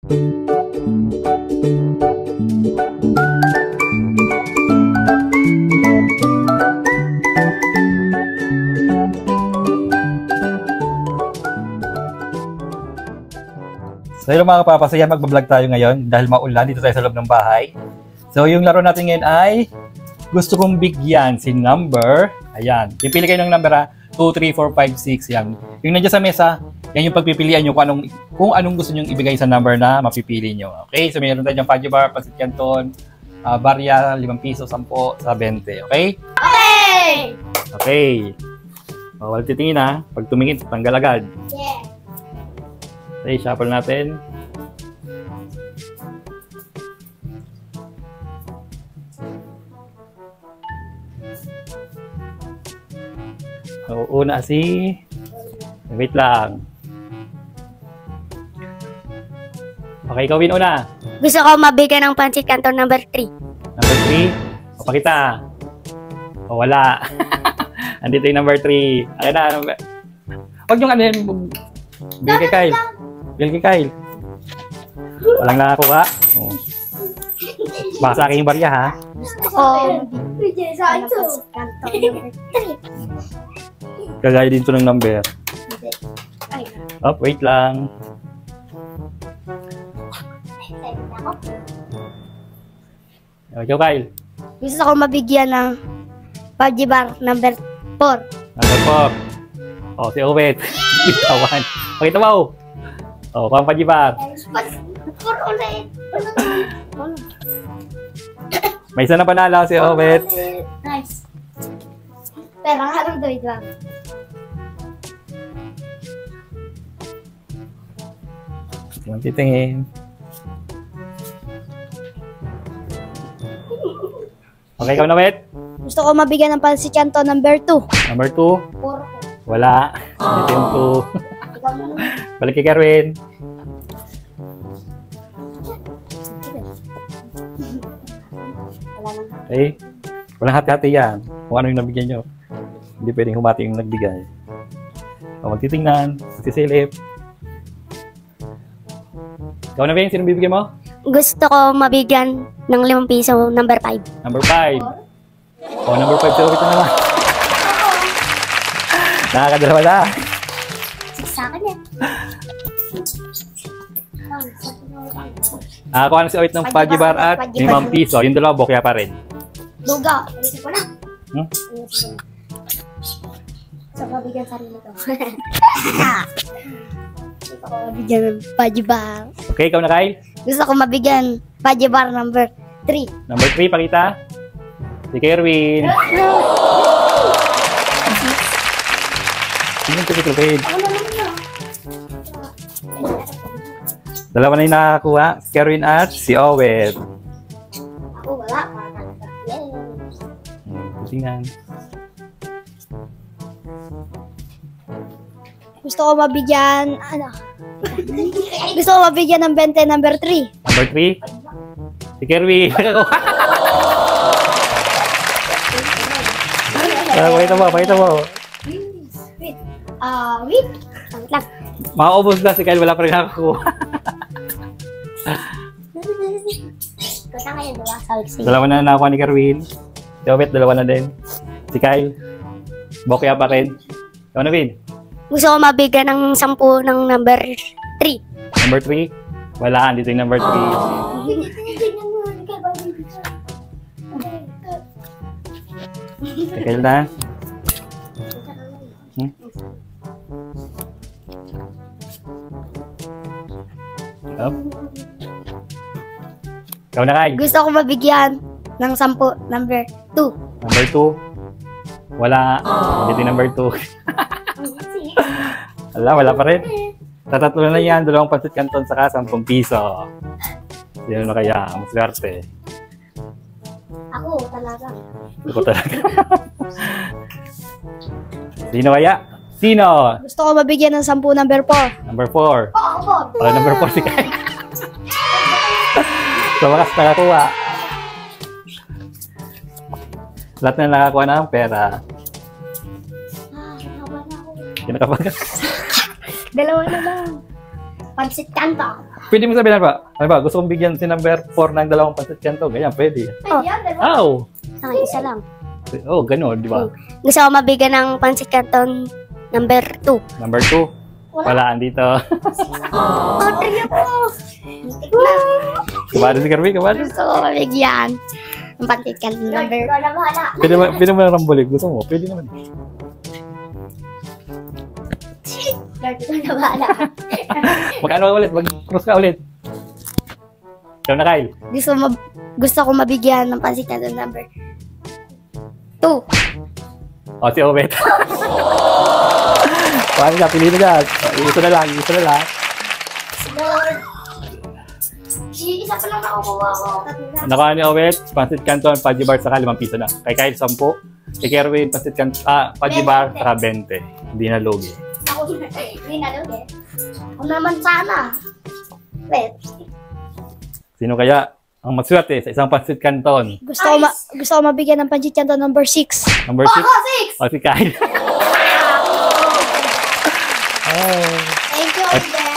So yun mga kapapasaya, magbablog tayo ngayon dahil maulan dito tayo sa loob ng bahay. So yung laro natin ngayon ay gusto kong bigyan si number. Ayan, pipili kayo ng number 2, 3, 4, 5, 6. Yan. Yung nandiyan sa mesa, yan yung pagpipilian nyo kung anong gusto nyo ibigay sa number na mapipili nyo. Okay, so mayroon tayo dyan Fudgy Bar, Pancit Canton, barya, 5 piso, 10, sa 20. Okay? Okay! Okay. Wala titingin ha. Pag tumingin, tanggal agad. Yeah. Okay, shuffle natin. So, una si... Wait lang. Okay, ikaw win una. Gusto ko mabigyan ng Pancit Canton number 3. Number 3. O, pakita. O, wala. Andito yung number 3. Akin na. Huwag yung ano yun. Bigay kay Kyle. Bigay kay Kyle. Walang nakakuha. O. Baka sa akin yung barya, ha? Oo. Pancit Canton number 3. Kagaya din ito ng number. Oh, wait lang. Ikaw, Kyle. Gusto ko mabigyan ng Fudgy Bar number 4. Number 4. Oh, si Owet. Bitawan. Pakita mo. Oh, kung Fudgy Bar. 4 ulit. May isa na panalo si Owet. Nice. Pero halong doy lang. Yung titingin. Okay, ikaw na, Wet. Gusto ko mabigyan ng Pancit Canton number 2. Number 2. 4. Wala. Ito yung 2. Balik kay Kerwin. Okay. Walang hati-hati yan. Kung ano yung nabigyan nyo. Hindi pwedeng humati yung nagbigay. So, magtitingnan. Magsisilip. Ikaw na, Ben. Sino bibigyan mo? Gusto ko mabigyan ng 5 piso number 5. Number 5. Oh, number 5. Pero kita naman. Nakakadalawa na. Sa akin yan. Kuha na si Owet ng Fudgy Bar at 5 piso. Yung dalawa, bokya pa rin. Luga. Alisin ko na. So, mabigyan sarili ko. Gusto ko mabigyan ng Fudgy Bar. Okay, ikaw na, Kyle. Gusto ko mabigyan Fudgy Bar number 3. Number 3, pakita. Si Kerwin. Tingnan ko si Kerwin. Dalawa na yung nakakakuha. Si Kerwin at si Owet. Ako wala. Tingnan. Gusto ko mabigyan, Gusto ko mabigyan ng 20 number 3. Number 3. Si Kerwin. Pakita mo. Wait. Wait. Lang. Makaubos na si Kyle. Wala pa rin nakakuha. Kata ngayon, diba? Dalawa na nakakuha ni Kerwin. Si Owet, dalawa na din. Si Kyle. Bokya pa rin. Ikaw na, Vin. Gusto ko mabigyan ng 10 ng number 3. Number 3. Wala. Dito yung number 3. Si Kyle na. Up. Ikaw na, Kyle. Gusto ko mabigyan ng 10 number 2. Number 2. Wala. Dito yung number 2. Wala pa rin. Tatatlo na yan. 2 Pancit Canton saka 10 piso. Sino na kaya? Maswerte. Ako talaga. Ako talaga. Sino kaya? Sino? Gusto ko mabigyan ng 10 number 4. Number 4. Ako. Number 4 si Kyle. Sa wakas nakakuha. Lahat na nakakuha ng pera. Haba na ako. Kinakabagan. Dalawa na lang. Pancit Canton. Pwede mo sabihin ano ba? Gusto kong bigyan si number 4 ng 2 pancit canton. Ganyan, pwede. Oh. Sa akin, isa lang. Oh, gano'n, di ba? Gusto ko mabigyan ng pancit canton number 2. Number 2. Wala, andito. Trio po. Kumado si Kirby, kumado. Gusto ko mabigyan ng pancit canton number. Pwede mo na rambulig. Gusto mo? Pwede naman. Magkano ulit? Mag-cross ka ulit. Ikaw na, Kyle. Gusto ko mabigyan ng pancit canton number 2. O, si Obet. Paano ka? Pili na dyan. Isa na lang. Isa pa lang nakukuha ko. Nakuha ni Obet, pancit canton, Fudgy bar, saka 5 piso na. Kay Kyle, 10. Kay Kerwin, pancit canton, Fudgy bar, saka 20. Hindi na logi. Ako hindi na daw eh. Ako naman sana. Wait. Sino kaya ang maswerte sa isang pancit canton? Gusto ko mabigyan ng pancit canton number 6. Number 6? O, si Kyle. Thank you, Odette.